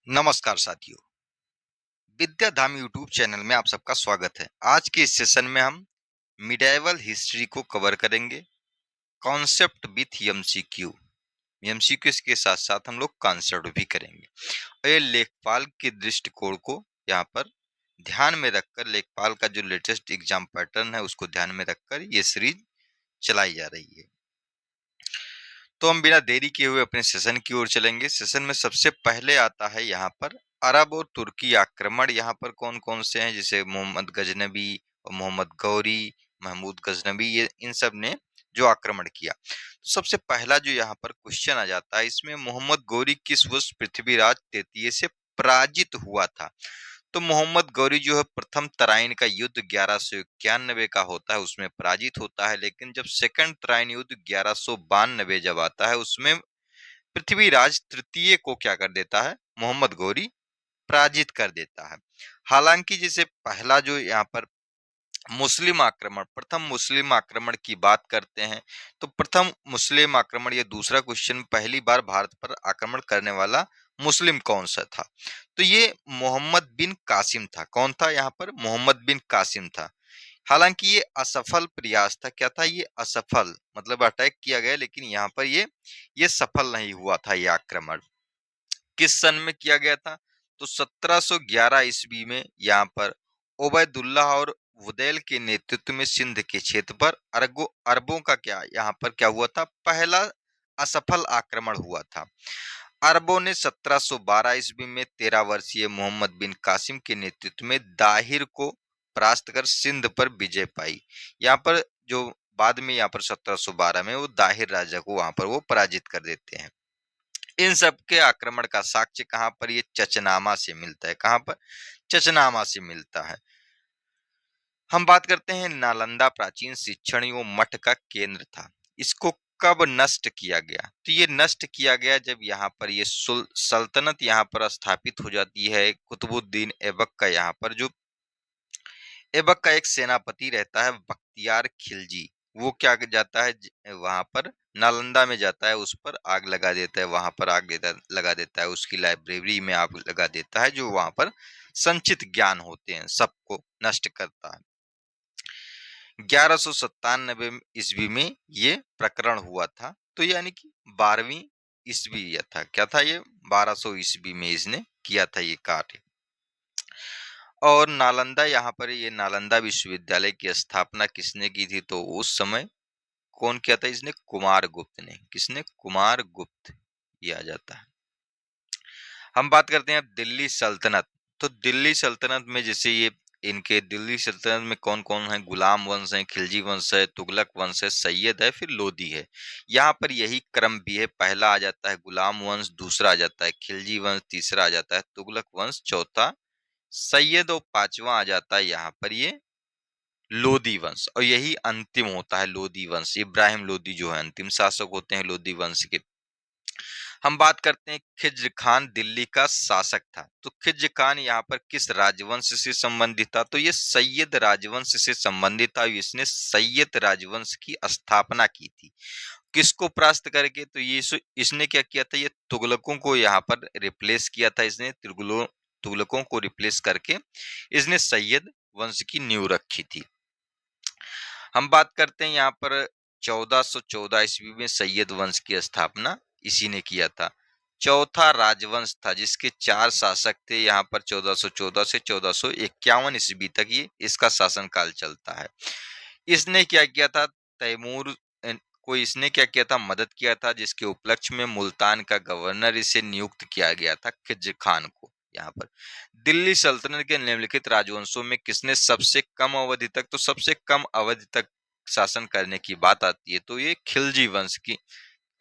नमस्कार साथियों, Vidyadham YouTube channel में आप सबका स्वागत है। आज के इस सेशन में हम मिडाइवल हिस्ट्री को कवर करेंगे, कॉन्सेप्ट विथ एमसीक्यू। एमसीक्यू के साथ साथ हम लोग कॉन्सेप्ट भी करेंगे और ये लेखपाल के दृष्टिकोण को यहाँ पर ध्यान में रखकर, लेखपाल का जो लेटेस्ट एग्जाम पैटर्न है उसको ध्यान में रखकर ये सीरीज चलाई जा रही है। तो हम बिना देरी किए हुए अपने सेशन की ओर चलेंगे। सेशन में सबसे पहले आता है यहाँ पर अरब और तुर्की आक्रमण। यहाँ पर कौन कौन से हैं, जैसे मोहम्मद गजनबी और मोहम्मद गौरी, महमूद गजनबी, ये इन सब ने जो आक्रमण किया। तो सबसे पहला जो यहाँ पर क्वेश्चन आ जाता है, इसमें मोहम्मद गौरी किस वर्ष पृथ्वीराज तृतीय से पराजित हुआ था। तो मोहम्मद गौरी जो है प्रथम तराइन का युद्ध 1191 का होता है, उसमें पराजित होता है। लेकिन जब सेकंड तराइन युद्ध 1192 जब आता है, उसमें पृथ्वीराज तृतीय को क्या कर देता है, मोहम्मद गौरी पराजित कर देता है। हालांकि जैसे पहला जो यहाँ पर मुस्लिम आक्रमण, प्रथम मुस्लिम आक्रमण की बात करते हैं, तो प्रथम मुस्लिम आक्रमण, ये दूसरा क्वेश्चन, पहली बार भारत पर आक्रमण करने वाला मुस्लिम कौन सा था। तो ये मोहम्मद बिन कासिम था। कौन था यहाँ पर, मोहम्मद बिन कासिम था। हालांकि ये असफल प्रयास था। क्या था ये, असफल, मतलब अटैक किया गया लेकिन यहाँ पर ये सफल नहीं हुआ था। ये आक्रमण किस सन में किया गया था, तो 1711 ईस्वी में यहाँ पर ओबैदुल्लाह और वुदैल के नेतृत्व में सिंध के क्षेत्र पर अरबों का क्या यहाँ पर क्या हुआ था, पहला असफल आक्रमण हुआ था। अरबों ने 1712 ईस्वी में 13 वर्षीय मोहम्मद बिन कासिम के नेतृत्व में दाहिर को परास्त कर सिंध पर विजय पाई। यहाँ पर जो बाद में यहाँ पर 1712 में वो दाहिर राजा को वहां पर वो पराजित कर देते हैं। इन सब के आक्रमण का साक्ष्य कहाँ पर, ये चचनामा से मिलता है। कहाँ पर, चचनामा से मिलता है। हम बात करते हैं नालंदा प्राचीन शिक्षण एवं मठ का केंद्र था। इसको कब नष्ट किया गया, तो ये नष्ट किया गया जब यहाँ पर ये सल्तनत यहाँ पर स्थापित हो जाती है। कुतुबुद्दीन ऐबक का यहाँ पर जो ऐबक का एक सेनापति रहता है बख्तियार खिलजी, वो क्या जाता है वहां पर नालंदा में जाता है, उस पर आग लगा देता है। वहां पर लगा देता है, उसकी लाइब्रेरी में आग लगा देता है। जो वहां पर संचित ज्ञान होते हैं सबको नष्ट करता है। 1197 ईस्वी में ये प्रकरण हुआ था। तो यानी कि 12वीं ईस्वी यह था। क्या था ये, 1200 ईस्वी में इसने किया था ये कार्य। और नालंदा, यहाँ पर ये नालंदा विश्वविद्यालय की स्थापना किसने की थी, तो उस समय कौन किया था इसने, कुमार गुप्त ने। किसने, कुमार गुप्त, ये आ जाता है। हम बात करते हैं अब दिल्ली सल्तनत। तो दिल्ली सल्तनत में जैसे ये इनके दिल्ली सल्तनत में कौन कौन है, गुलाम वंश है, खिलजी वंश है, तुगलक वंश है, सैयद है, फिर लोदी है। यहाँ पर यही क्रम भी है। पहला आ जाता है गुलाम वंश, दूसरा आ जाता है खिलजी वंश, तीसरा आ जाता है तुगलक वंश, चौथा सैयद, और पांचवा आ जाता है यहाँ पर ये लोदी वंश, और यही अंतिम होता है लोदी वंश। इब्राहिम लोदी जो है अंतिम शासक होते हैं लोदी वंश के। हम बात करते हैं खिज्र खान दिल्ली का शासक था। तो खिज्र खान यहाँ पर किस राजवंश से संबंधित था, तो ये सैयद राजवंश से संबंधित था। इसने सैयद राजवंश की स्थापना की थी। किसको परास्त करके, तो ये इसने क्या किया था, ये तुगलकों को यहाँ पर रिप्लेस किया था। इसने तुगलकों को रिप्लेस करके इसने सैयद वंश की नींव रखी थी। हम बात करते हैं यहाँ पर 1414 ईस्वी में सैयद वंश की स्थापना इसी ने किया था। चौथा राजवंश था जिसके 4 शासक थे। यहाँ पर 1414 से 1451 ईस्वी तक ये इसका शासनकाल चलता है। इसने क्या किया था, तैमूर को इसने क्या किया था, मदद किया था, जिसके उपलक्ष्य में मुल्तान का गवर्नर इसे नियुक्त किया गया था, खिज्र खान को। यहाँ पर दिल्ली सल्तनत के निम्नलिखित राजवंशों में किसने सबसे कम अवधि तक, तो सबसे कम अवधि तक शासन करने की बात आती है तो ये खिलजी वंश की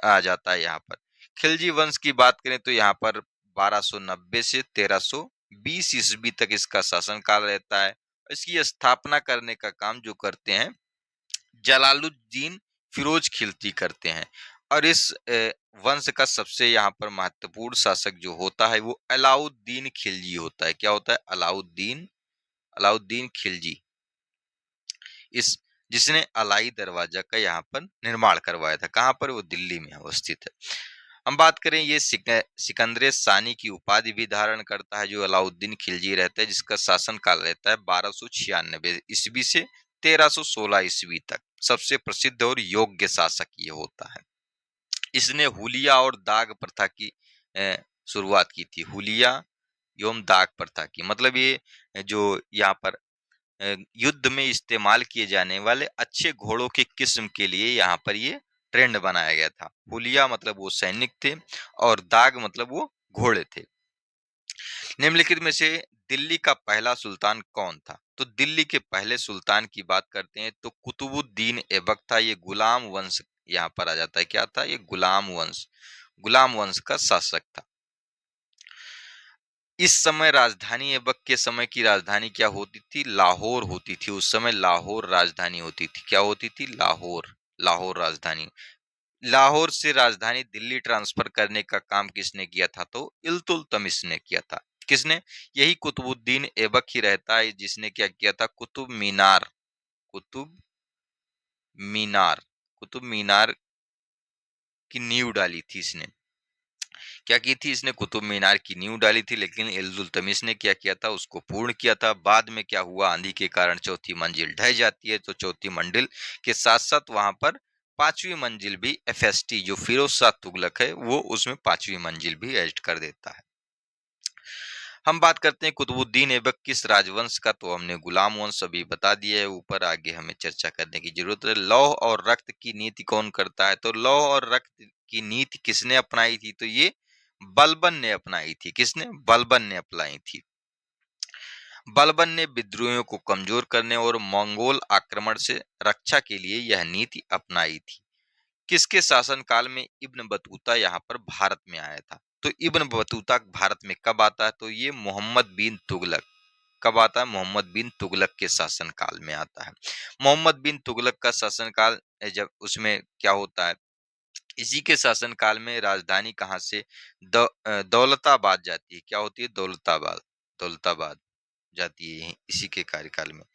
आ जाता है। यहाँ पर खिलजी वंश की बात करें तो यहाँ पर 1290 से 1320 ईस्वी तक इसका शासनकाल रहता है। इसकी स्थापना करने का काम जो करते हैं जलालुद्दीन फिरोज खिलजी करते हैं। और इस वंश का सबसे यहाँ पर महत्वपूर्ण शासक जो होता है वो अलाउद्दीन खिलजी होता है। क्या होता है, अलाउद्दीन, अलाउद्दीन खिलजी, इस जिसने अलाई दरवाजा का यहाँ पर निर्माण करवाया था। कहाँ पर, वो दिल्ली में अवस्थित है। हम बात करें ये सिकंदर सानी की उपाधि भी धारण करता है जो अलाउद्दीन खिलजी रहता है, जिसका शासन काल रहता है 1296 ईस्वी से 1316 ईस्वी तक। सबसे प्रसिद्ध और योग्य शासक ये होता है। इसने हुलिया और दाग प्रथा की अ, शुरुआत की थी। हुलिया एवं दाग प्रथा की मतलब ये जो यहाँ पर युद्ध में इस्तेमाल किए जाने वाले अच्छे घोड़ों की किस्म के लिए यहाँ पर ये ट्रेंड बनाया गया था। हुलिया मतलब वो सैनिक थे और दाग मतलब वो घोड़े थे। निम्नलिखित में से दिल्ली का पहला सुल्तान कौन था? तो दिल्ली के पहले सुल्तान की बात करते हैं तो कुतुबुद्दीन ऐबक था। ये गुलाम वंश यहाँ पर आ जाता है। क्या था? ये गुलाम वंश का शासक था। इस समय राजधानी ऐबक के समय की राजधानी क्या होती थी? लाहौर होती थी। उस समय लाहौर राजधानी होती थी। क्या होती थी? लाहौर। लाहौर राजधानी। लाहौर से राजधानी दिल्ली ट्रांसफर करने का काम किसने किया था? तो इल्तुतमिश ने किया था। किसने? यही कुतुबुद्दीन ऐबक ही रहता है जिसने क्या किया था? कुतुब मीनार कुतुब मीनार की नींव डाली थी इसने। क्या की थी इसने? कुतुब मीनार की नींव डाली थी, लेकिन इल्तुतमिश ने क्या किया था? उसको पूर्ण किया था। बाद में क्या हुआ? आंधी के कारण चौथी मंजिल ढह जाती है, तो चौथी मंजिल के साथ साथ वहां पर पांचवी मंजिल भी एफएसटी जो फिरोज शाह तुगलक है वो उसमें पांचवी मंजिल भी ऐड कर देता है। हम बात करते हैं कुतुबुद्दीन ऐबक किस राजवंश का, तो हमने गुलाम वंश अभी बता दिया है ऊपर। आगे हमें चर्चा करने की जरूरत है। लौह और रक्त की नीति कौन करता है? तो लौह और रक्त की नीति किसने अपनाई थी? तो ये बलबन ने अपनाई थी। किसने? बलबन ने अपनाई थी। बलबन ने विद्रोहियों को कमजोर करने और मंगोल आक्रमण से रक्षा के लिए यह नीति अपनाई थी। किसके शासनकाल में इब्न बतूता यहाँ पर भारत में आया था? तो इब्न बतूता भारत में कब आता है? तो ये मोहम्मद बिन तुगलक। कब आता है? मोहम्मद बिन तुगलक के शासनकाल में आता है। मोहम्मद बिन तुगलक का शासनकाल जब उसमें क्या होता है? इसी के शासनकाल में राजधानी कहाँ से दौलताबाद जाती है। क्या होती है? दौलताबाद। दौलताबाद जाती है इसी के कार्यकाल में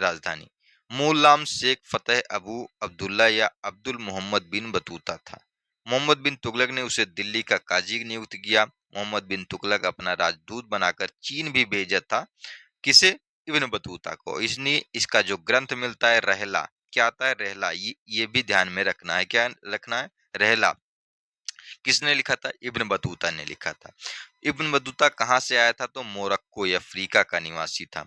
राजधानी। मूल नाम शेख फतेह अबू अब्दुल्ला या अब्दुल मोहम्मद बिन बतूता था। मोहम्मद बिन तुगलक ने उसे दिल्ली का काजी नियुक्त किया। मोहम्मद बिन तुगलक अपना राजदूत बनाकर चीन भी भेजा था। किसे? इब्न बतूता को। इसने इसका जो ग्रंथ मिलता है रहला। क्या आता है? रहला। ये भी ध्यान में रखना है। क्या रखना है? रहला किसने लिखा था? इब्न बतूता ने लिखा था। इब्न बतूता कहाँ से आया था? तो मोरक्को या अफ्रीका का निवासी था।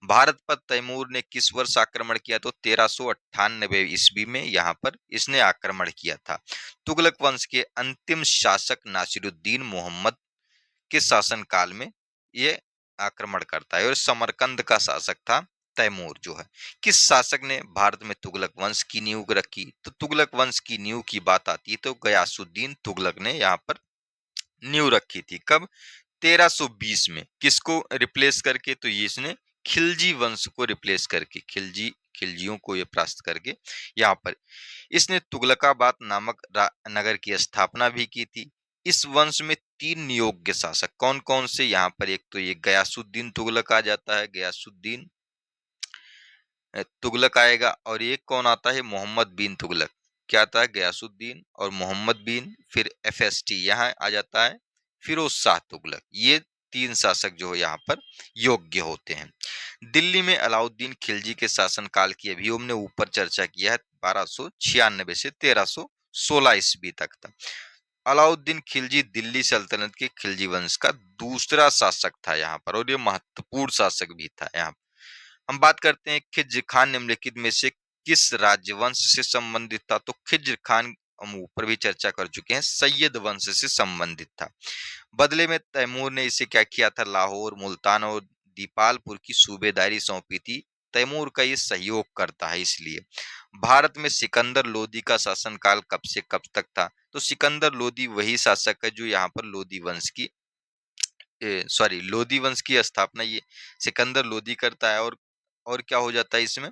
भारत पर तैमूर ने किस वर्ष आक्रमण किया? तो 1398 ईस्वी में यहाँ पर इसने आक्रमण किया था। तुगलक वंश के अंतिम शासक नासिरुद्दीन मोहम्मद के शासनकाल में ये आक्रमण करता है और समरकंद का शासक था तैमूर जो है। किस शासक ने भारत में तुगलक वंश की नींव रखी? तो तुगलक वंश की नींव की बात आती है तो गयासुद्दीन तुगलक ने यहाँ पर नींव रखी थी। कब? 1320 में। किसको रिप्लेस करके? तो ये इसने खिलजी वंश को रिप्लेस करके, खिलजियों को ये परास्त करके यहाँ पर इसने तुगलकाबाद नामक नगर की स्थापना भी की थी। इस वंश में तीन नियोग्य शासक कौन कौन से? यहाँ पर एक तो ये गयासुद्दीन तुगलक आ जाता है। गयासुद्दीन तुगलक आएगा। और एक कौन आता है? मोहम्मद बिन तुगलक। क्या आता है? गयासुद्दीन और मोहम्मद बिन, फिर एफएसटी यहाँ आ जाता है फिरोज शाह तुगलक। ये तीन शासक जो है यहाँ पर योग्य होते हैं। दिल्ली में अलाउद्दीन खिलजी के शासनकाल की अभी हमने ऊपर चर्चा किया है 1296 से 1316 ईस्वी तक था। अलाउद्दीन खिलजी दिल्ली सल्तनत के खिलजी वंश का दूसरा शासक था यहाँ पर और ये महत्वपूर्ण शासक भी था यहाँ। हम बात करते हैं खिज्र खान निम्नलिखित में से किस राजवंश से संबंधित था? तो खिज्र खान हम ऊपर भी चर्चा कर चुके हैं, सैयद वंश से संबंधित था। बदले में तैमूर ने इसे क्या किया था? लाहौर, मुल्तान और दीपालपुर की सूबेदारी सौंपी थी। तैमूर का ये सहयोग करता है इसलिए। भारत में सिकंदर लोदी का शासनकाल कब से कब तक था? तो सिकंदर लोदी वही शासक है जो यहाँ पर लोदी वंश की लोदी वंश की स्थापना ये सिकंदर लोदी करता है। और क्या हो जाता है इसमें?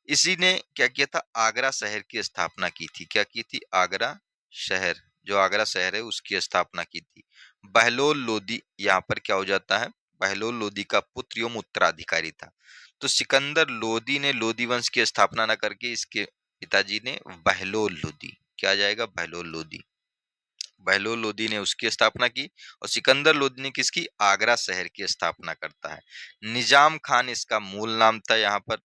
इसी ने क्या किया था? आगरा शहर की स्थापना की थी। क्या की थी? आगरा शहर, जो आगरा शहर है उसकी स्थापना की थी। बहलोल लोदी यहाँ पर क्या हो जाता है? बहलोल लोदी का पुत्र एवं उत्तराधिकारी था। तो सिकंदर लोदी ने लोदी वंश की स्थापना न करके इसके पिताजी ने बहलोल लोदी, क्या आ जाएगा? बहलोल लोदी। बहलोल लोदी ने उसकी स्थापना की और सिकंदर लोदी ने किसकी, आगरा शहर की स्थापना करता है। निजाम खान इसका मूल नाम था यहाँ पर।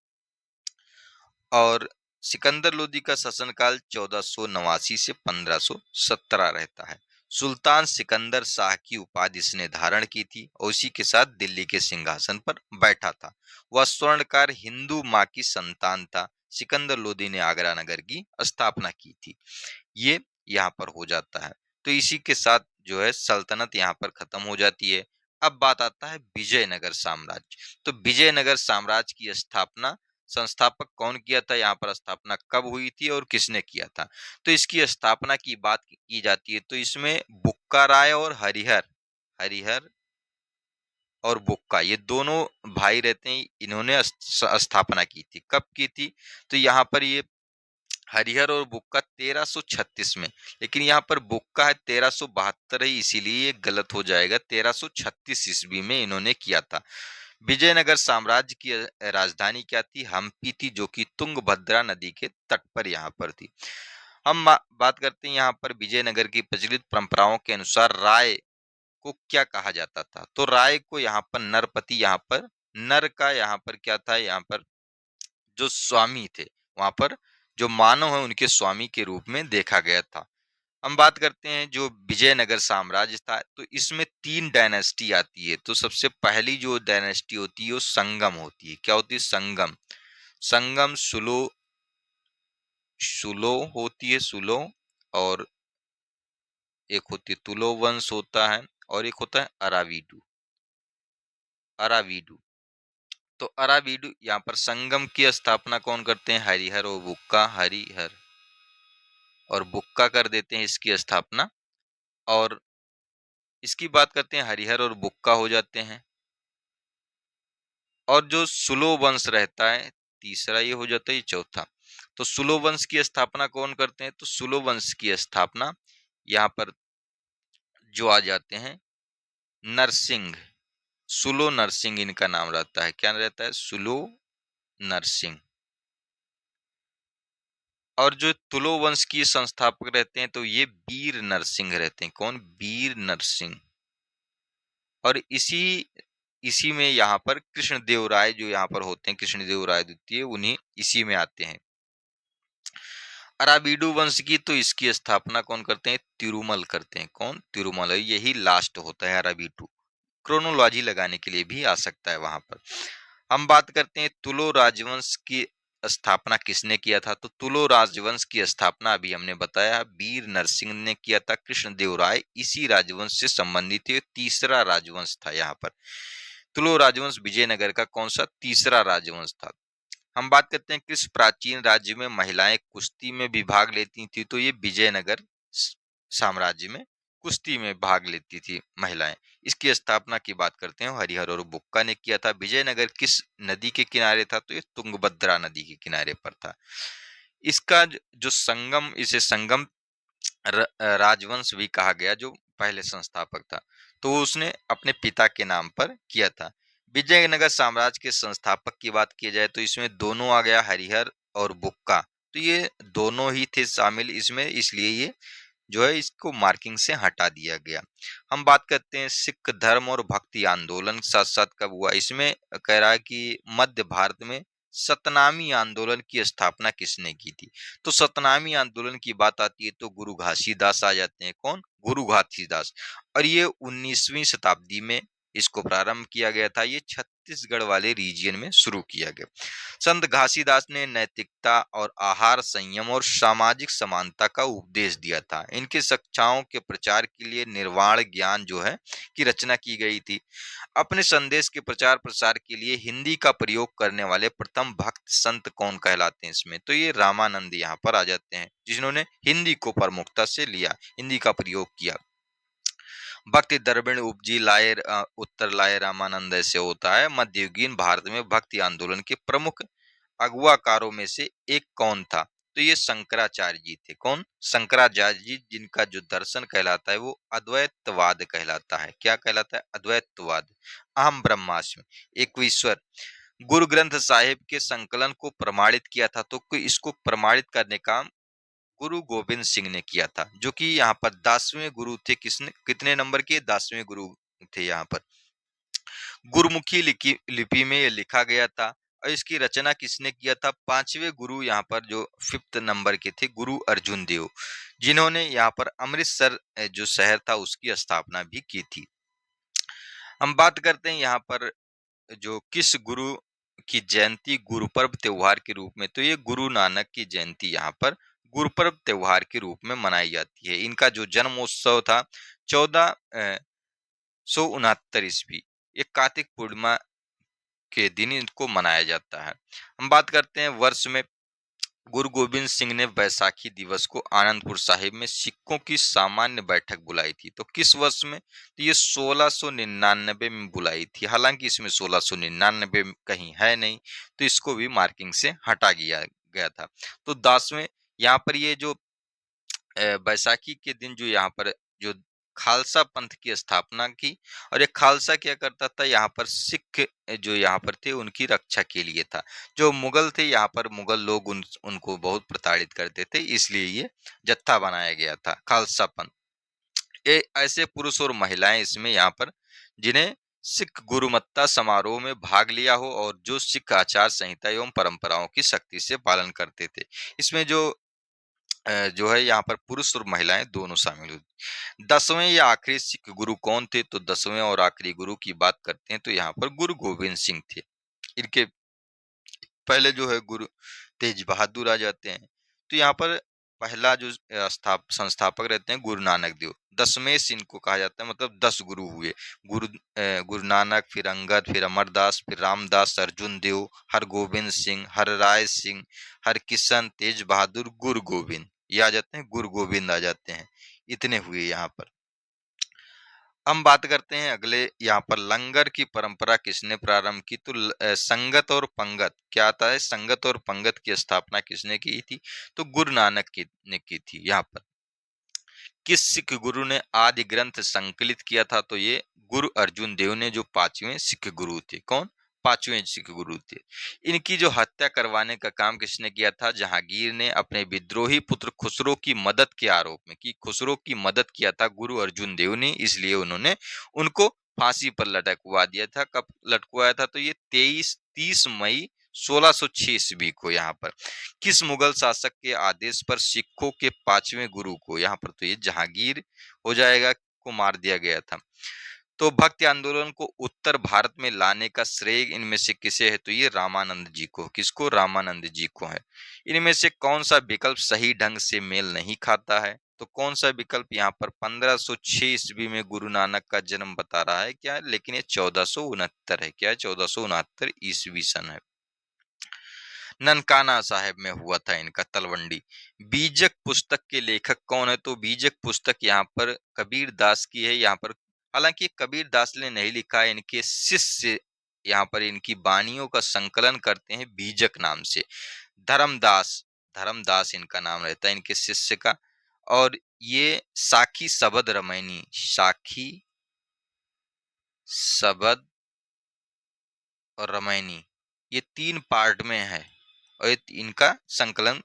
और सिकंदर लोदी का शासनकाल 1489 से 1517 रहता है। सुल्तान सिकंदर शाह की उपाधि इसने धारण की थी और उसी के साथ दिल्ली के सिंहासन पर बैठा था। वह स्वर्णकार हिंदू माँ की संतान था। सिकंदर लोदी ने आगरा नगर की स्थापना की थी। ये यहाँ पर हो जाता है। तो इसी के साथ जो है सल्तनत यहाँ पर खत्म हो जाती है। अब बात आता है विजयनगर साम्राज्य। तो विजयनगर साम्राज्य की स्थापना, संस्थापक कौन किया था, यहाँ पर स्थापना कब हुई थी और किसने किया था। तो इसकी स्थापना की बात की जाती है तो इसमें बुक्का राय और हरिहर, हरिहर और बुक्का, ये दोनों भाई रहते हैं। इन्होंने स्थापना की थी। कब की थी, तो यहाँ पर ये हरिहर और बुक्का 1336 में, लेकिन यहाँ पर बुक्का है 1372 ही, इसीलिए ये गलत हो जाएगा। 1336 ईस्वी में इन्होंने किया था। विजयनगर साम्राज्य की राजधानी क्या थी, हम्पी थी, जो कि तुंगभद्रा नदी के तट पर यहाँ पर थी। हम बात करते हैं यहाँ पर विजयनगर की प्रचलित परंपराओं के अनुसार राय को क्या कहा जाता था। तो राय को यहाँ पर नरपति, यहाँ पर नर का यहाँ पर क्या था, यहाँ पर जो स्वामी थे, वहां पर जो मानव है उनके स्वामी के रूप में देखा गया था। हम बात करते हैं जो विजयनगर साम्राज्य था, तो इसमें 3 डायनेस्टी आती है। तो सबसे पहली जो डायनेस्टी होती है वो संगम होती है। क्या होती है, संगम। संगम सुलो, सुलो होती है, सुलो। और एक होती है तुलो वंश होता है, और एक होता है अरावीडू, अरावीडू। तो अरावीडू, यहाँ पर संगम की स्थापना कौन करते हैं, हरिहर और बुक्का, हरिहर और बुक्का कर देते हैं इसकी स्थापना। और इसकी बात करते हैं, हरिहर और बुक्का हो जाते हैं। और जो सुलो वंश रहता है, तीसरा ये हो जाता है, ये चौथा। तो सुलो वंश की स्थापना कौन करते हैं, तो सुलो वंश की स्थापना यहाँ पर जो आ जाते हैं, नरसिंह, सुलो नरसिंह इनका नाम रहता है। क्या रहता है, सुलो नरसिंह। और जो तुलो वंश की संस्थापक रहते हैं तो ये वीर नरसिंह रहते हैं। कौन, वीर नरसिंह। और इसी इसी में यहाँ पर कृष्णदेव राय जो यहाँ पर होते हैं, कृष्णदेव राय द्वितीय, उन्हीं इसी में आते हैं। अराबीडू वंश की, तो इसकी स्थापना कौन करते हैं, तिरुमल करते हैं। कौन, तिरुमल। यही लास्ट होता है अराबीडू। क्रोनोलॉजी लगाने के लिए भी आ सकता है वहां पर। हम बात करते हैं तुलो राजवंश की स्थापना किसने किया था। तो तुलो राजवंश की स्थापना अभी हमने बताया वीर नरसिंह ने किया था। कृष्णदेव राय इसी राजवंश से संबंधित है, तीसरा राजवंश था यहाँ पर। तुलो राजवंश विजयनगर का कौन सा, तीसरा राजवंश था। हम बात करते हैं किस प्राचीन राज्य में महिलाएं कुश्ती में भी भाग लेती थी। तो ये विजयनगर साम्राज्य में कुश्ती में भाग लेती थी महिलाएं। इसकी स्थापना की बात करते हैं, हरिहर और बुक्का ने किया था। विजयनगर किस नदी के किनारे था, तो ये तुंगभद्रा नदी के किनारे पर था। इसका जो संगम, इसे संगम राजवंश भी कहा गया, जो पहले संस्थापक था। तो उसने अपने पिता के नाम पर किया था। विजयनगर साम्राज्य के संस्थापक की बात की जाए तो इसमें दोनों आ गया, हरिहर और बुक्का। तो ये दोनों ही थे शामिल इसमें, इसलिए ये जो है इसको मार्किंग से हटा दिया गया। हम बात करते हैं सिख धर्म और भक्ति आंदोलन साथ साथ कब हुआ। इसमें कह रहा है कि मध्य भारत में सतनामी आंदोलन की स्थापना किसने की थी। तो सतनामी आंदोलन की बात आती है तो गुरु घासीदास आ जाते हैं। कौन, गुरु घासीदास। और ये 19वीं शताब्दी में इसको प्रारंभ किया गया था। ये छत्तीसगढ़ वाले रीजियन में शुरू किया गया। संत घासीदास ने नैतिकता और आहार संयम और सामाजिक समानता का उपदेश दिया था। इनके शिक्षाओं के प्रचार के लिए निर्वाण ज्ञान जो है की रचना की गई थी। अपने संदेश के प्रचार प्रसार के लिए हिंदी का प्रयोग करने वाले प्रथम भक्त संत कौन कहलाते हैं इसमें, तो ये रामानंद यहाँ पर आ जाते हैं, जिन्होंने हिंदी को प्रमुखता से लिया, हिंदी का प्रयोग किया। भक्ति द्रविड़ उपजी लाए उत्तर लाए रामानंद ऐसे होता है। मध्ययुगीन भारत में भक्ति आंदोलन के प्रमुख अगुवाकारों में से एक कौन था, तो ये शंकराचार्य जी थे। कौन, शंकराचार्य जी, जिनका जो दर्शन कहलाता है वो अद्वैतवाद कहलाता है। क्या कहलाता है, अद्वैतवाद। अहम ब्रह्मास्मि, एक ईश्वर। गुरु ग्रंथ साहिब के संकलन को प्रमाणित किया था। तो इसको प्रमाणित करने का गुरु गोविंद सिंह ने किया था, जो कि यहाँ पर 10वें गुरु थे। किसने कितने नंबर के? 10वें गुरु थे यहाँ पर। गुरुमुखी लिपि में ये लिखा गया था और इसकी रचना किसने किया था? 5वें गुरु यहाँ पर जो 5th नंबर के थे, गुरु अर्जुन देव, जिन्होंने यहाँ पर अमृतसर जो शहर था उसकी स्थापना भी की थी। हम बात करते हैं यहाँ पर जो किस गुरु की जयंती गुरुपर्व त्योहार के रूप में, तो ये गुरु नानक की जयंती यहाँ पर गुरुपर्व त्योहार के रूप में मनाई जाती है। इनका जो जन्मोत्सव था 1469 ईस्वी, ये कार्तिक पूर्णिमा के दिन इनको मनाया जाता है। हम बात करते हैं वर्ष में। गुरु गोविंद सिंह ने बैसाखी दिवस को आनंदपुर साहिब में सिखों की सामान्य बैठक बुलाई थी। तो किस वर्ष में? तो ये 1699 में बुलाई थी। हालांकि इसमें 1699 कहीं है नहीं, तो इसको भी मार्किंग से हटा दिया गया था। तो 10वें यहाँ पर ये जो बैसाखी के दिन जो यहाँ पर जो खालसा पंथ की स्थापना की, और ये खालसा क्या करता था? यहाँ पर सिख जो यहाँ पर थे उनकी रक्षा के लिए था। जो मुगल थे यहाँ पर, मुगल लोग उनको बहुत प्रताड़ित करते थे, इसलिए ये जत्था बनाया गया था खालसा पंथ। ये ऐसे पुरुष और महिलाएं इसमें यहाँ पर जिन्हें सिख गुरुमत्ता समारोह में भाग लिया हो और जो सिख आचार संहिता एवं परंपराओं की सख्ती से पालन करते थे। इसमें जो है यहाँ पर पुरुष और महिलाएं दोनों शामिल हुई। 10वें या आखिरी सिख गुरु कौन थे? तो 10वें और आखिरी गुरु की बात करते हैं तो यहाँ पर गुरु गोविंद सिंह थे। इनके पहले जो है गुरु तेज बहादुर आ जाते हैं। तो यहाँ पर पहला जो संस्थापक रहते हैं गुरु नानक देव। 10वें इनको कहा जाता है, मतलब 10 गुरु हुए। गुरु नानक, फिर अंगद, फिर अमरदास, फिर रामदास, अर्जुन देव, हरगोविंद सिंह, हरराय सिंह, हरकिशन, तेज बहादुर, गुरु गोविंद, ये आ जाते हैं, गुरु गोविंद आ जाते हैं। इतने हुए यहाँ पर। हम बात करते हैं अगले, यहाँ पर लंगर की परंपरा किसने प्रारंभ की? तो संगत और पंगत क्या आता है? संगत और पंगत की स्थापना किसने की थी? तो गुरु नानक ने की थी। यहाँ पर किस सिख गुरु ने आदि ग्रंथ संकलित किया था? तो ये गुरु अर्जुन देव ने, जो 5वें सिख गुरु थे। कौन? 5वें सिख गुरु थे। इनकी जो हत्या करवाने का काम किसने किया था? जहांगीर ने अपने विद्रोही पुत्र खुसरो की मदद के आरोप में, कि खुसरो की मदद किया था गुरु अर्जुन देव ने, इसलिए उन्होंने उनको फांसी पर लटकवा दिया था। कब लटकवाया था? तो ये 30 मई 1606 ईस्वी को। यहाँ पर किस मुगल शासक के आदेश पर सिखों के 5वें गुरु को, यहाँ पर तो ये जहांगीर हो जाएगा, को मार दिया गया था? तो भक्ति आंदोलन को उत्तर भारत में लाने का श्रेय इनमें से किसे है? तो ये रामानंद जी को। किसको? रामानंद जी को है। इनमें से कौन सा विकल्प सही ढंग से मेल नहीं खाता है? तो कौन सा विकल्प? यहाँ पर 1506 ईस्वी में गुरु नानक का जन्म बता रहा है क्या, लेकिन ये 1469 है। क्या है? 1469 ईस्वी सन है। ननकाना साहेब में हुआ था इनका, तलवंडी। बीजक पुस्तक के लेखक कौन है? तो बीजक पुस्तक यहाँ पर कबीर दास की है। यहाँ पर हालांकि कबीर दास ने नहीं लिखा है, इनके शिष्य यहाँ पर इनकी वाणियों का संकलन करते हैं बीजक नाम से। धर्मदास, धर्मदास इनका नाम रहता है इनके शिष्य का। और ये साखी शबद रमैनी, साखी शबद और रामायणी, ये 3 पार्ट में है और इनका संकलन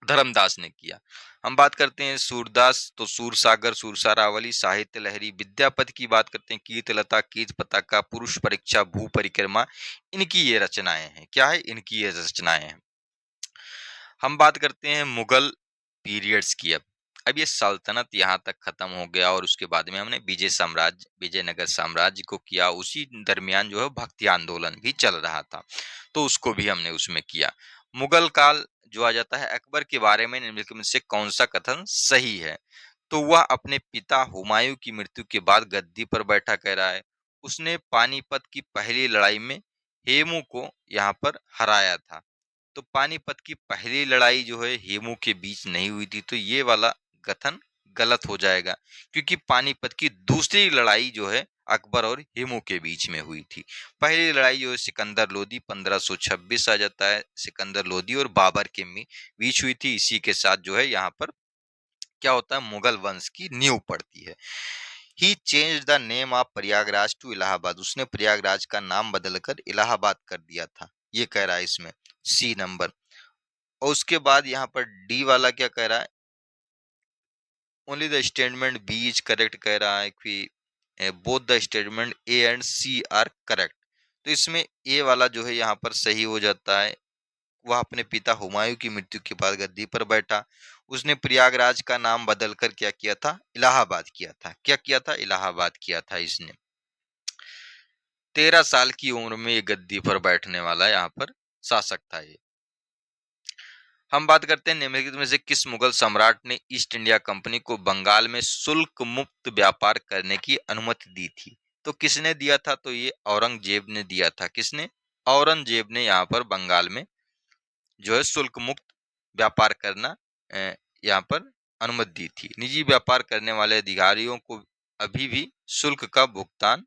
धर्मदास ने किया। हम बात करते हैं सूरदास, तो सूरसागर, सूरसारावली, साहित्य लहरी। विद्यापति की बात करते हैं कीर्तलता, कीर्त पताका, पुरुष परीक्षा, भू परिक्रमा, इनकी ये रचनाएं हैं। क्या है? इनकी ये रचनाएं हैं। हम बात करते हैं मुगल पीरियड्स की। अब ये सल्तनत यहाँ तक खत्म हो गया और उसके बाद में हमने विजयनगर साम्राज्य को किया। उसी दरमियान जो है भक्ति आंदोलन भी चल रहा था, तो उसको भी हमने उसमें किया। मुगल काल जो आ जाता है, अकबर के बारे में निम्नलिखित में से कौन सा कथन सही है? तो वह अपने पिता हुमायूं की मृत्यु के बाद गद्दी पर बैठा, कह रहा है। उसने पानीपत की पहली लड़ाई में हेमू को यहाँ पर हराया था। तो पानीपत की पहली लड़ाई जो है हेमू के बीच नहीं हुई थी, तो ये वाला कथन गलत हो जाएगा, क्योंकि पानीपत की दूसरी लड़ाई जो है अकबर और हेमू के बीच में हुई थी। पहली लड़ाई जो है सिकंदर लोदी 1526 आ जाता है, सिकंदर लोदी और बाबर के बीच हुई थी। इसी के साथ जो है यहाँ पर क्या होता है, मुगल वंश की नींव पड़ती है। He change the name of Prayagraj to Allahabad, उसने प्रयागराज का नाम बदलकर इलाहाबाद कर दिया था, ये कह रहा है इसमें सी नंबर। और उसके बाद यहाँ पर डी वाला क्या कह रहा है, only the statement B is correct कह रहा है कि both the statement A and C are correct. तो इसमें ए वाला जो है यहाँ पर सही हो जाता है। वह अपने पिता हुमायूं की मृत्यु के बाद गद्दी पर बैठा। उसने प्रयागराज का नाम बदलकर क्या किया था, इलाहाबाद किया था। क्या किया था, इलाहाबाद किया था इसने। 13 साल की उम्र में ये गद्दी पर बैठने वाला यहाँ पर शासक था ये। हम बात करते हैं निम्नलिखित में से किस मुगल सम्राट ने ईस्ट इंडिया कंपनी को बंगाल में शुल्क मुक्त व्यापार करने की अनुमति दी थी। तो किसने दिया था, तो ये औरंगजेब ने दिया था। किसने, औरंगजेब ने यहाँ पर बंगाल में जो है शुल्क मुक्त व्यापार करना यहाँ पर अनुमति दी थी। निजी व्यापार करने वाले अधिकारियों को अभी भी शुल्क का भुगतान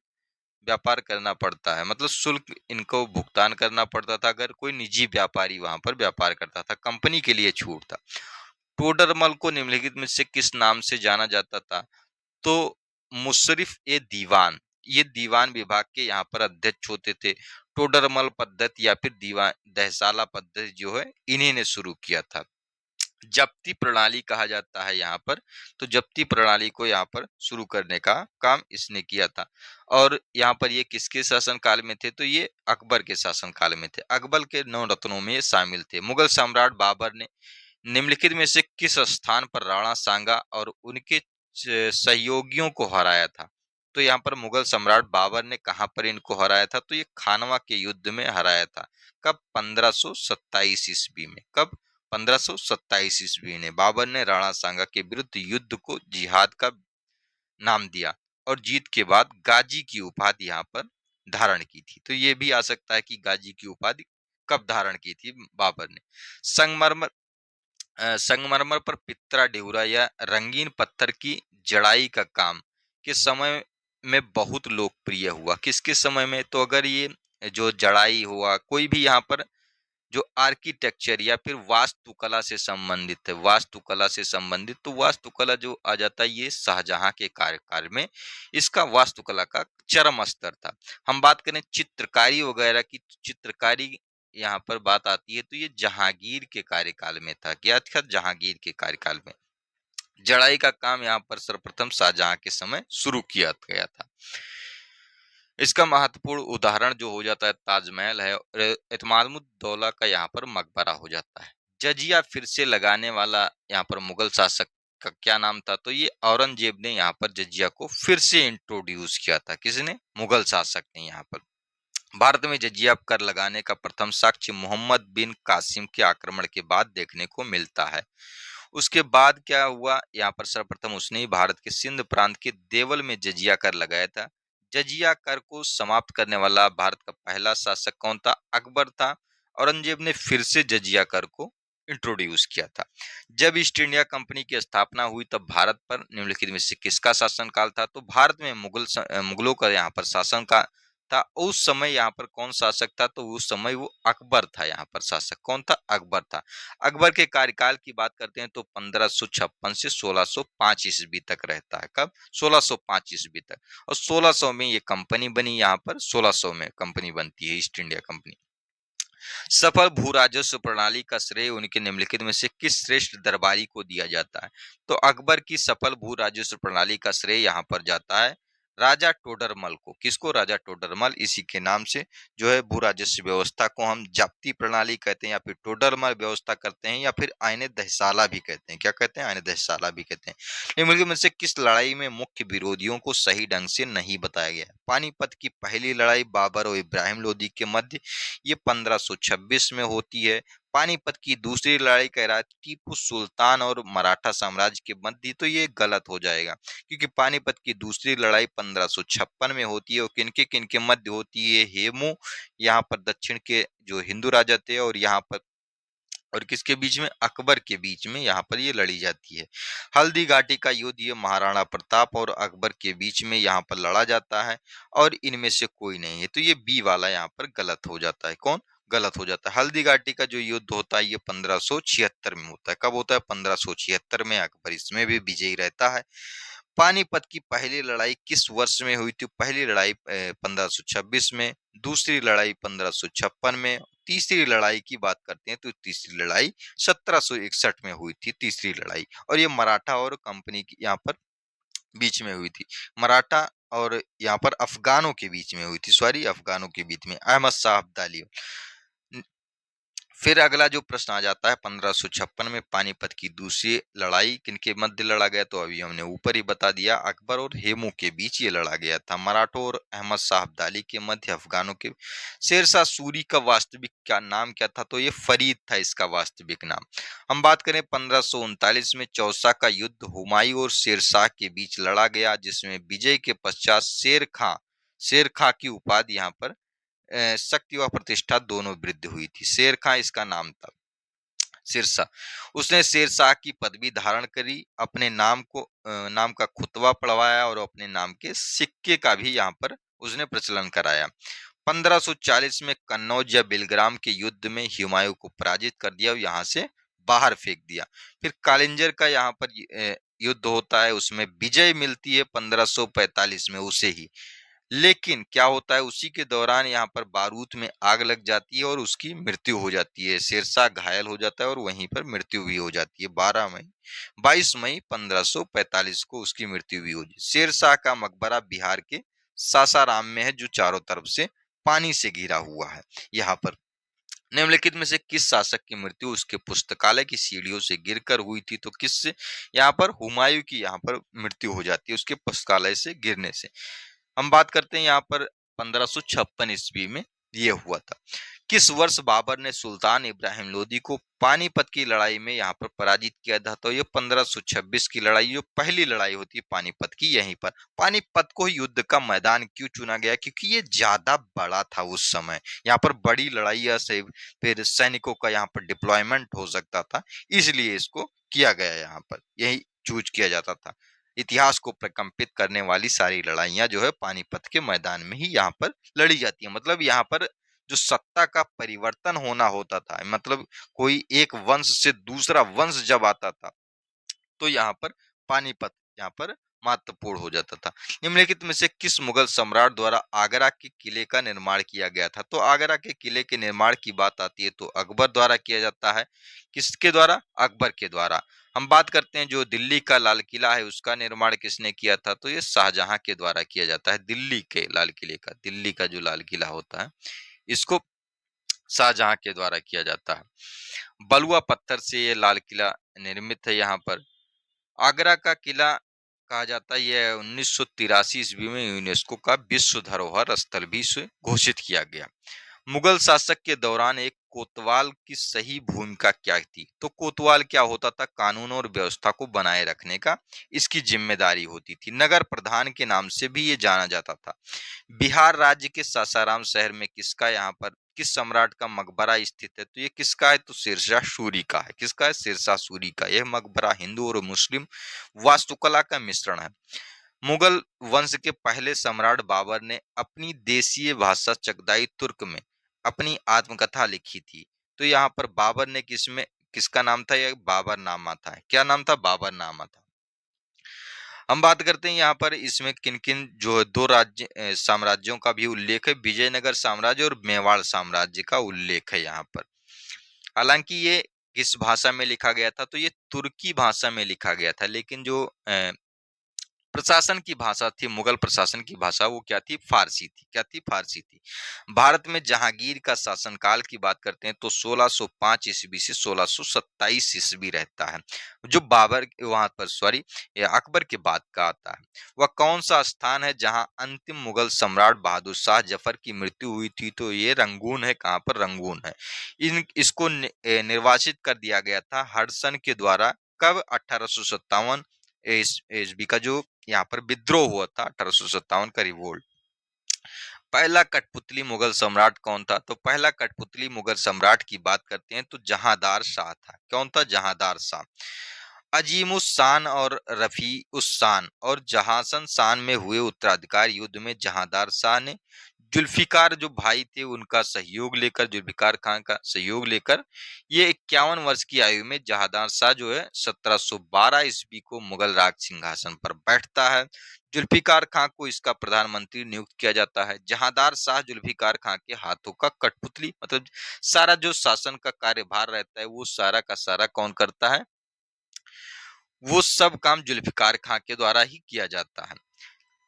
व्यापार करना पड़ता है, मतलब शुल्क इनको भुगतान करना पड़ता था अगर कोई निजी व्यापारी वहां पर व्यापार करता था। कंपनी के लिए छूट था। टोडरमल को निम्नलिखित में से किस नाम से जाना जाता था, तो मुशर्रिफ ए दीवान, ये दीवान विभाग के यहाँ पर अध्यक्ष होते थे। टोडरमल पद्धति या फिर दीवान दहसाला पद्धति जो है इन्हीं ने शुरू किया था। जब्ती प्रणाली कहा जाता है यहाँ पर, तो जब्ती प्रणाली को यहाँ पर शुरू करने का काम इसने किया था। और यहाँ पर ये किसके शासन काल में थे, तो ये अकबर के शासन काल में थे। अकबर के 9 रत्नों में ये शामिल थे। मुगल सम्राट बाबर ने निम्नलिखित में से किस स्थान पर राणा सांगा और उनके सहयोगियों को हराया था। तो यहाँ पर मुगल सम्राट बाबर ने कहाँ पर इनको हराया था, तो ये खानवा के युद्ध में हराया था। कब, 1527 ईस्वी में। कब, 1527 ईस्वी में बाबर ने राणा सांगा के विरुद्ध युद्ध को जिहाद का नाम दिया और जीत के बाद गाजी की उपाधि यहाँ पर धारण की थी। तो ये भी आ सकता है कि गाजी की उपाधि कब धारण की थी बाबर ने। संगमरमर संगमरमर पर पित्रा ड्यूरा या रंगीन पत्थर की जड़ाई का काम के समय में बहुत लोकप्रिय हुआ। किसके समय में, तो अगर ये जो जड़ाई हुआ, कोई भी यहाँ पर जो आर्किटेक्चर या फिर वास्तुकला से संबंधित है, वास्तुकला से संबंधित, तो वास्तुकला जो आ जाता है ये शाहजहां के कार्यकाल में इसका वास्तुकला का चरम स्तर था। हम बात करें चित्रकारी वगैरह की, चित्रकारी यहाँ पर बात आती है तो ये जहांगीर के कार्यकाल में था। क्या था, जहांगीर के कार्यकाल में। जड़ाई का काम यहाँ पर सर्वप्रथम शाहजहां के समय शुरू किया गया था। इसका महत्वपूर्ण उदाहरण जो हो जाता है ताजमहल है और एतमादुद्दौला का यहाँ पर मकबरा हो जाता है। जजिया फिर से लगाने वाला यहाँ पर मुगल शासक का क्या नाम था, तो ये औरंगजेब ने यहाँ पर जजिया को फिर से इंट्रोड्यूस किया था। किसने, मुगल शासक ने। यहाँ पर भारत में जजिया कर लगाने का प्रथम साक्ष्य मोहम्मद बिन कासिम के आक्रमण के बाद देखने को मिलता है। उसके बाद क्या हुआ, यहाँ पर सर्वप्रथम उसने ही भारत के सिंध प्रांत के देवल में जजिया कर लगाया था। जजिया कर को समाप्त करने वाला भारत का पहला शासक कौन था, अकबर था। औरंगजेब ने फिर से जजिया कर को इंट्रोड्यूस किया था। जब ईस्ट इंडिया कंपनी की स्थापना हुई तब भारत पर निम्नलिखित में से किसका शासनकाल था, तो भारत में मुगलों का यहाँ पर शासन का था। उस समय यहाँ पर कौन शासक था, तो उस समय वो अकबर था। यहाँ पर शासक कौन था, अकबर था। अकबर के कार्यकाल की बात करते हैं तो 1556 से 1605 ईस्वी तक रहता है। कब, 1605 ईस्वी तक। और 1600 में ये कंपनी बनी। यहाँ पर 1600 में कंपनी बनती है, ईस्ट इंडिया कंपनी। सफल भू राजस्व प्रणाली का श्रेय उनके निम्नलिखित में से किस श्रेष्ठ दरबारी को दिया जाता है, तो अकबर की सफल भू राजस्व प्रणाली का श्रेय यहाँ पर जाता है राजा टोडरमल को। किसको, राजा टोडरमल। इसी के नाम से जो है भू राजस्व व्यवस्था को हम जाप्ती प्रणाली कहते हैं या फिर टोडरमल व्यवस्था करते हैं या फिर आइने दहसाला भी कहते हैं। क्या कहते हैं, आइने दहसाला भी कहते हैं। निम्नलिखित में से किस लड़ाई में मुख्य विरोधियों को सही ढंग से नहीं बताया गया, पानीपत की पहली लड़ाई बाबर और इब्राहिम लोदी के मध्य, ये 1526 में होती है। पानीपत की दूसरी लड़ाई कह रहा है टीपू सुल्तान और मराठा साम्राज्य के मध्य, तो ये गलत हो जाएगा क्योंकि पानीपत की दूसरी लड़ाई 1556 में होती है और किनके किनके मध्य होती है, हेमू यहाँ पर दक्षिण के जो हिंदू राजा थे और यहाँ पर और किसके बीच में, अकबर के बीच में यहाँ पर ये लड़ी जाती है। हल्दी घाटी का युद्ध ये महाराणा प्रताप और अकबर के बीच में यहाँ पर लड़ा जाता है और इनमें से कोई नहीं है, तो ये बी वाला यहाँ पर गलत हो जाता है। कौन, गलत हो जाता है। हल्दी घाटी का जो युद्ध होता है ये 1576 में होता है। कब होता है, 1576 में। अकबर इसमें भी विजयी रहता है। पानीपत की पहली लड़ाई किस वर्ष में हुई थी? पहली लड़ाई 1526 में, दूसरी लड़ाई 1556 में, तीसरी लड़ाई की बात करते हैं तो तीसरी लड़ाई 1761 में हुई थी, तीसरी लड़ाई। और ये मराठा और कंपनी की यहाँ पर बीच में हुई थी। मराठा और यहाँ पर अफ़गानों के बीच में हुई थी, सॉरी अफ़गानों के बीच में, अहमद शाह अब्दाली। फिर अगला जो प्रश्न आ जाता है 1556 में पानीपत की दूसरी लड़ाई किनके मध्य लड़ा गया? तो अभी हमने ऊपर ही बता दिया, अकबर और हेमू के बीच ये लड़ा गया था। मराठों और अहमद शाह अब्दाली के मध्य अफगानों के। शेरशाह सूरी का वास्तविक क्या नाम क्या था? तो ये फरीद था इसका वास्तविक नाम। हम बात करें 1539 में चौसा का युद्ध हुमायूं और शेरशाह के बीच लड़ा गया, जिसमें विजय के पश्चात शेर खां की उपाधि यहाँ पर शक्ति व प्रतिष्ठा दोनों वृद्धि हुई थी। शेर खां इसका नाम था। शेरशाह उसने शेरशाह की पदवी धारण करी, अपने नाम का खुतबा पढ़वाया और अपने नाम के सिक्के का भी यहाँ पर उसने प्रचलन कराया। 1540 में कन्नौज या बिलग्राम के युद्ध में हुमायूं को पराजित कर दिया और यहाँ से बाहर फेंक दिया। फिर कालिंजर का यहाँ पर युद्ध होता है, उसमें विजय मिलती है 1545 में उसे ही। लेकिन क्या होता है, उसी के दौरान यहाँ पर बारूद में आग लग जाती है और उसकी मृत्यु हो जाती है। शेरशाह घायल हो जाता है और वहीं पर मृत्यु भी हो जाती है। 22 मई 1545 को उसकी मृत्यु भी हुई। शेरशाह का मकबरा बिहार के सासाराम में है, जो चारों तरफ से पानी से घिरा हुआ है। यहाँ पर निम्नलिखित में से किस शासक की मृत्यु उसके पुस्तकालय की सीढ़ियों से गिरकर हुई थी? तो किससे? यहाँ पर हुमायूं की यहाँ पर मृत्यु हो जाती है उसके पुस्तकालय से गिरने से। हम बात करते हैं यहाँ पर 1556 ईस्वी में ये हुआ था। किस वर्ष बाबर ने सुल्तान इब्राहिम लोदी को पानीपत की लड़ाई में यहाँ पर पराजित किया था? तो ये 1526 की लड़ाई, जो पहली लड़ाई होती है पानीपत की, यहीं पर। पानीपत को युद्ध का मैदान क्यों चुना गया? क्योंकि ये ज्यादा बड़ा था उस समय। यहाँ पर बड़ी लड़ाइयां से फिर सैनिकों का यहाँ पर डिप्लॉयमेंट हो सकता था, इसलिए इसको किया गया। यहाँ पर यही चूज किया जाता था। इतिहास को प्रकंपित करने वाली सारी लड़ाइयां जो है पानीपत के मैदान में ही यहाँ पर लड़ी जाती है। मतलब यहाँ पर जो सत्ता का परिवर्तन होना होता था, मतलब कोई एक वंश से दूसरा वंश जब आता था, तो यहाँ पर पानीपत यहाँ पर महत्वपूर्ण हो जाता था। निम्नलिखित में से किस मुगल सम्राट द्वारा आगरा के किले का निर्माण किया गया था? तो आगरा के किले के निर्माण की बात आती है तो अकबर द्वारा किया जाता है। किसके द्वारा? अकबर के द्वारा। हम बात करते हैं जो दिल्ली का लाल किला है, उसका निर्माण किसने किया था? तो ये शाहजहां के द्वारा किया जाता है। दिल्ली के लाल किले का, दिल्ली का जो लाल किला होता है, इसको शाहजहां के द्वारा किया जाता है। बलुआ पत्थर से ये लाल किला निर्मित है। यहाँ पर आगरा का किला कहा जाता है, यह 1983 ईस्वी में यूनेस्को का विश्व धरोहर स्थल भी इसे घोषित किया गया। मुगल शासक के दौरान एक कोतवाल की सही भूमिका क्या थी? तो कोतवाल क्या होता था? कानून और व्यवस्था को बनाए रखने का इसकी जिम्मेदारी होती थी। नगर प्रधान के नाम से भी ये जाना जाता था। बिहार राज्य के सासाराम शहर में किसका यहाँ पर किस सम्राट का मकबरा स्थित है? तो ये किसका है? तो शेरशाह सूरी का है। किसका है? शेरशाह सूरी का। यह मकबरा हिंदू और मुस्लिम वास्तुकला का मिश्रण है। मुगल वंश के पहले सम्राट बाबर ने अपनी देशीय भाषा चगदाई तुर्क में अपनी आत्मकथा लिखी थी। तो यहाँ पर बाबर ने किसका नाम था? यह बाबर नामा था। क्या नाम था? बाबर नामा था। हम बात करते हैं यहाँ पर इसमें किन किन जो है दो साम्राज्यों का भी उल्लेख है। विजयनगर साम्राज्य और मेवाड़ साम्राज्य का उल्लेख है यहाँ पर। हालांकि ये किस भाषा में लिखा गया था? तो ये तुर्की भाषा में लिखा गया था। लेकिन जो प्रशासन की भाषा थी, मुगल प्रशासन की भाषा, वो क्या थी? फारसी थी। क्या थी? फारसी थी। भारत में जहांगीर का शासनकाल की बात करते हैं तो 1605 ईस्वी से 1627 ईस्वी रहता है। जो बाबर वहां पर सॉरी अकबर के बाद का आता है। वह कौन सा स्थान है जहां अंतिम मुगल सम्राट बहादुर शाह जफर की मृत्यु हुई थी? तो ये रंगून है। कहाँ पर? रंगून है। इसको निर्वासित कर दिया गया था हडसन के द्वारा। कब? 1857 ईस्वी का जो यहाँ पर विद्रोह हुआ था, 1857 का रिवोल्ट। पहला कठपुतली मुगल सम्राट कौन था? तो पहला कठपुतली मुगल सम्राट की बात करते हैं तो जहांदार शाह था। कौन था? जहांदार शाह। अजीमुस शान और रफी उस शान और जहासन शान में हुए उत्तराधिकार युद्ध में जहांदार शाह ने जुल्फिकार जो भाई थे उनका सहयोग लेकर, जुल्फिकार खान का सहयोग लेकर ये 51 वर्ष की आयु में जहांदार शाह जो है 1712 ईस्वी को मुगल राज सिंहासन पर बैठता है। जुल्फिकार खान को इसका प्रधानमंत्री नियुक्त किया जाता है। जहांदार शाह जुल्फिकार खान के हाथों का कठपुतली, मतलब सारा जो शासन का कार्यभार रहता है वो सारा का सारा कौन करता है, वो सब काम जुल्फिकार खान के द्वारा ही किया जाता है।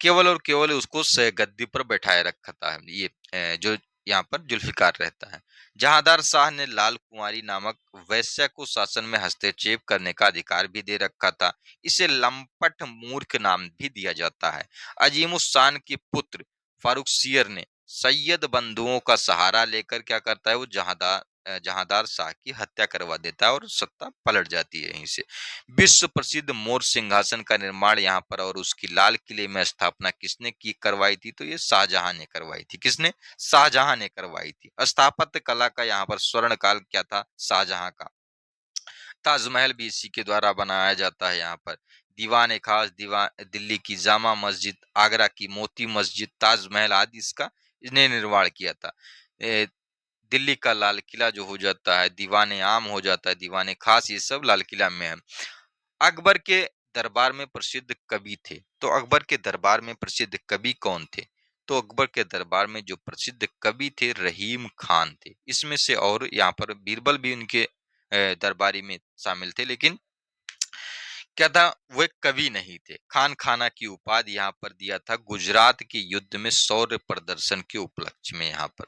केवल और केवल उसको गद्दी पर बैठाए रखता है ये जो यहाँ पर जुल्फिकार रहता है। जहांदार शाह ने लाल कुंवारी नामक वैश्या को शासन में हस्तक्षेप करने का अधिकार भी दे रखा था। इसे लंपट मूर्ख नाम भी दिया जाता है। अजीमुस्शान के पुत्र फारुखसियर ने सैयद बंधुओं का सहारा लेकर क्या करता है, वो जहांदार शाह की हत्या करवा देता है और सत्ता पलट जाती है यहीं से। विश्व प्रसिद्ध मोर सिंहासन का निर्माण यहाँ पर और उसकी लाल किले में स्थापना किसने की करवाई थी, तो ये शाहजहां ने करवाई थी। किसने? शाहजहां ने करवाई थी। स्थापत्य कला का यहाँ पर स्वर्ण काल क्या था, शाहजहां का। ताजमहल भी इसी के द्वारा बनाया जाता है। यहाँ पर दीवान ए खास, दिल्ली की जामा मस्जिद, आगरा की मोती मस्जिद, ताजमहल आदि इसका इसने निर्माण किया था। दिल्ली का लाल किला जो हो जाता है, दीवाने आम हो जाता है, दीवाने खास, ये सब लाल किला में है। अकबर के दरबार में प्रसिद्ध कवि थे, तो अकबर के दरबार में प्रसिद्ध कवि कौन थे, तो अकबर के दरबार में जो प्रसिद्ध कवि थे रहीम खान थे। इसमें से और यहाँ पर बीरबल भी उनके दरबारी में शामिल थे, लेकिन क्या था, वो एक कवि नहीं थे। खान खाना की उपाधि यहाँ पर दिया था गुजरात के युद्ध में शौर्य प्रदर्शन के उपलक्ष्य में। यहाँ पर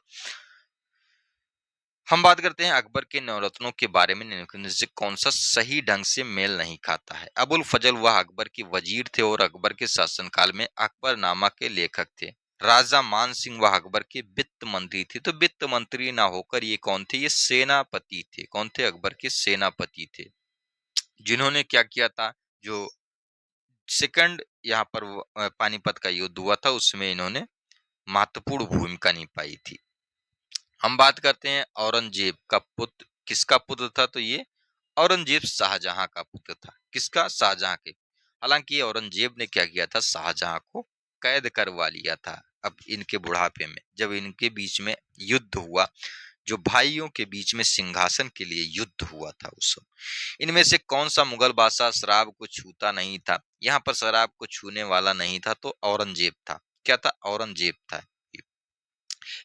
हम बात करते हैं अकबर के नवरत्नों के बारे में, निम्नलिखित में से कौन सा सही ढंग से मेल नहीं खाता है। अबुल फजल वह अकबर के वजीर थे और अकबर के शासनकाल में अकबरनामा के लेखक थे। राजा मान सिंह वह अकबर के वित्त मंत्री थे, तो वित्त मंत्री ना होकर ये कौन थे, ये सेनापति थे। कौन थे? अकबर के सेनापति थे, जिन्होंने क्या किया था, जो सेकंड यहाँ पर पानीपत का युद्ध हुआ था उसमें इन्होंने महत्वपूर्ण भूमिका निभाई थी। हम बात करते हैं औरंगजेब का पुत्र, किसका पुत्र था, तो ये औरंगजेब शाहजहां का पुत्र था। किसका? शाहजहां के। हालांकि ये औरंगजेब ने क्या किया था, शाहजहां को कैद करवा लिया था। अब इनके बुढ़ापे में जब इनके बीच में युद्ध हुआ, जो भाइयों के बीच में सिंहासन के लिए युद्ध हुआ था उस समय, इनमें से कौन सा मुगल बादशाह शराब को छूता नहीं था? यहाँ पर शराब को छूने वाला नहीं था, तो औरंगजेब था। क्या था? औरंगजेब था।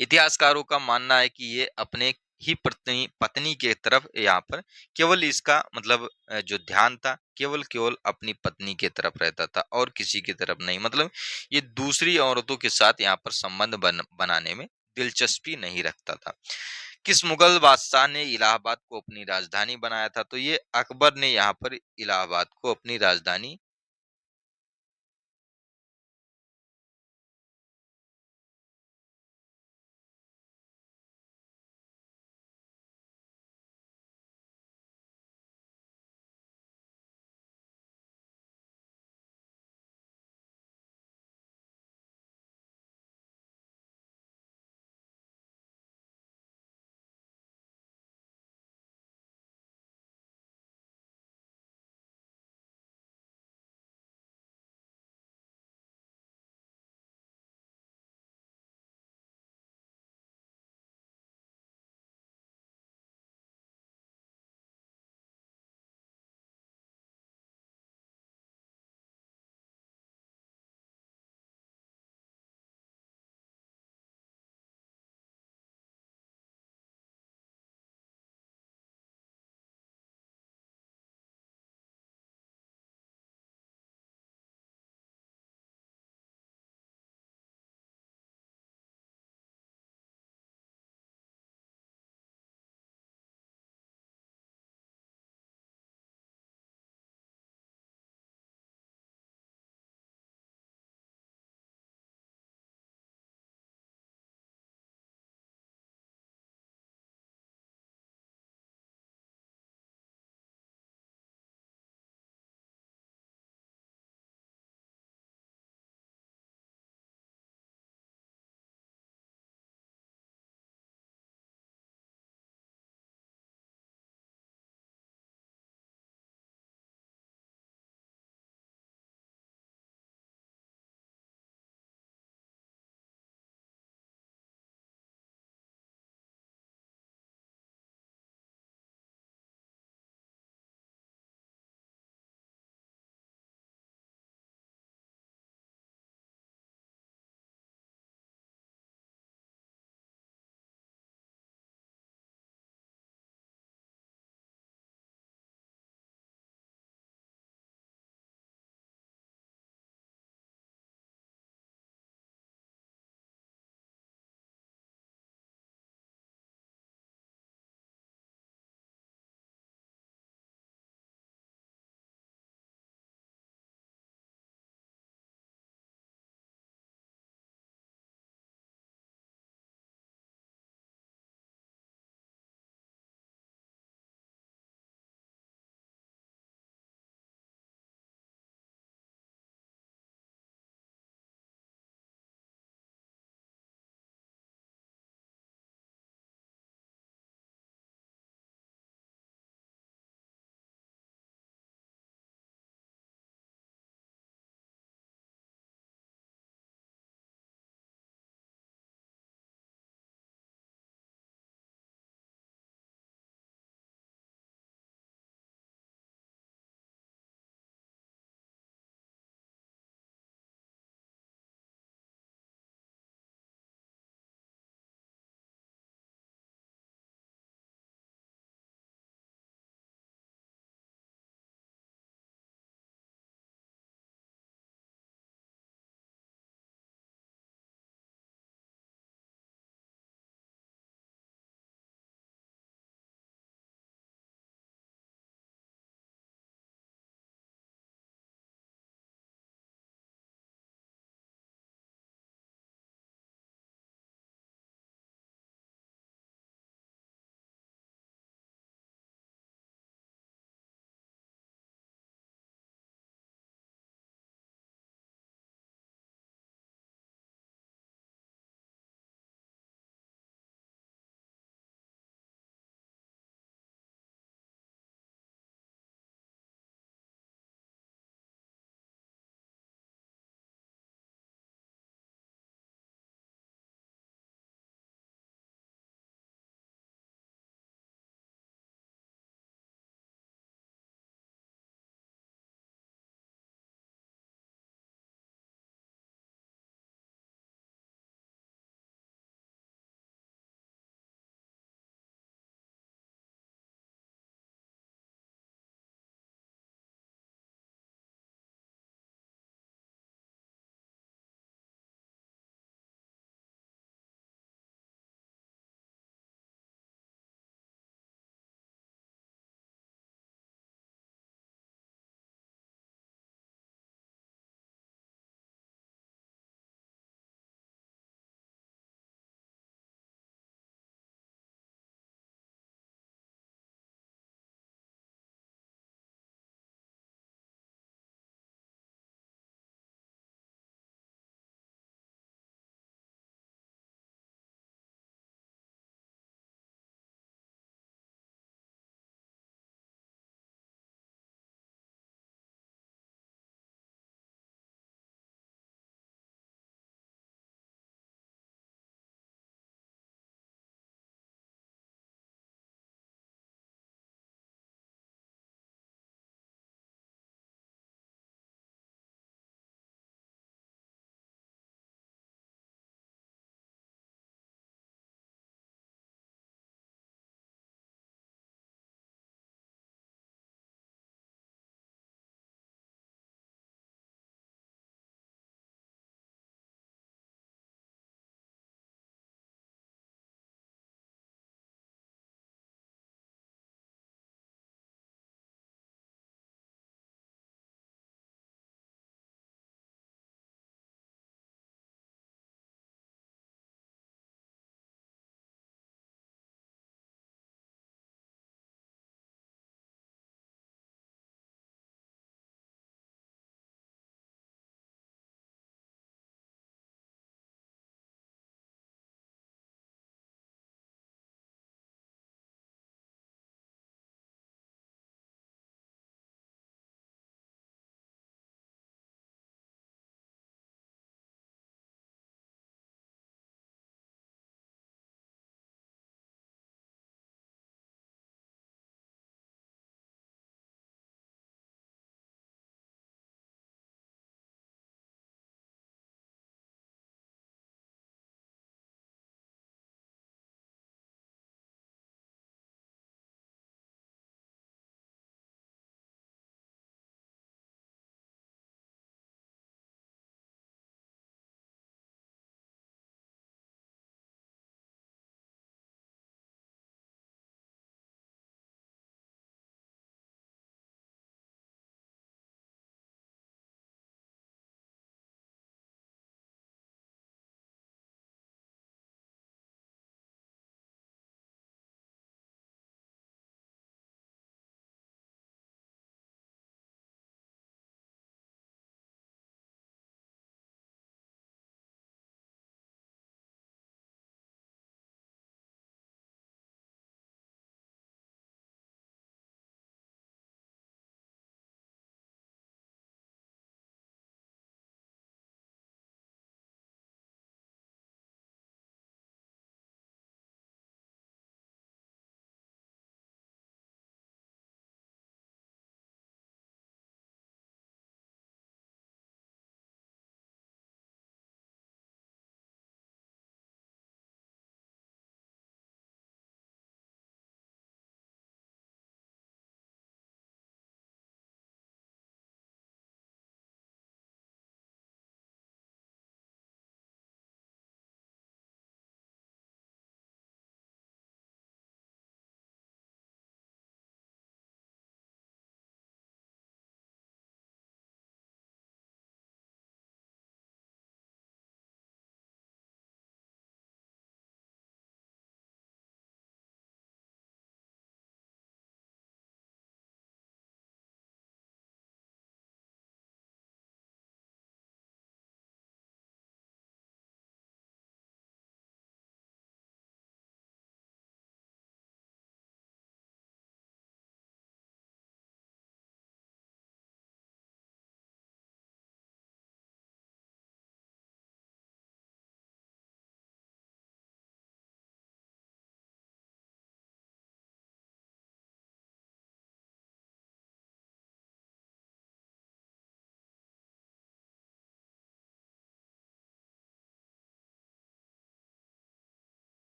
इतिहासकारों का मानना है कि ये अपने ही पत्नी पत्नी के तरफ यहाँ पर केवल इसका मतलब जो ध्यान था केवल केवल अपनी पत्नी के तरफ रहता था और किसी की तरफ नहीं। मतलब ये दूसरी औरतों के साथ यहाँ पर संबंध बनाने में दिलचस्पी नहीं रखता था। किस मुगल बादशाह ने इलाहाबाद को अपनी राजधानी बनाया था, तो ये अकबर ने यहाँ पर इलाहाबाद को अपनी राजधानी